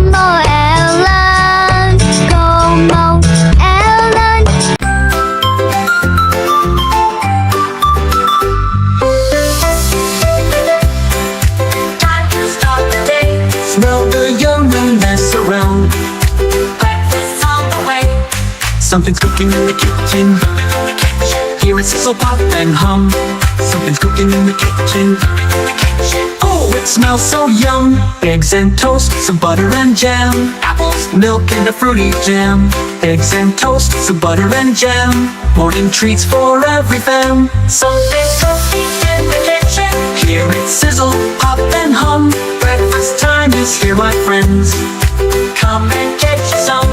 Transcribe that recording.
Qomo Ellon, Qomo Ellon. Time to start the day. Smell the yumminess around. Breakfast on the way. Something's cooking in the kitchen. Hear it sizzle, pop, and hum. Something's cooking in the kitchen. Oh, it smells so yum. Eggs and toast, some butter and jam. Apples, milk, and a fruity jam. Eggs and toast, some butter and jam. Morning treats for every fam. Something's cooking in the kitchen. Hear it sizzle, pop, and hum. Breakfast time is here, my friends. Come and get you some.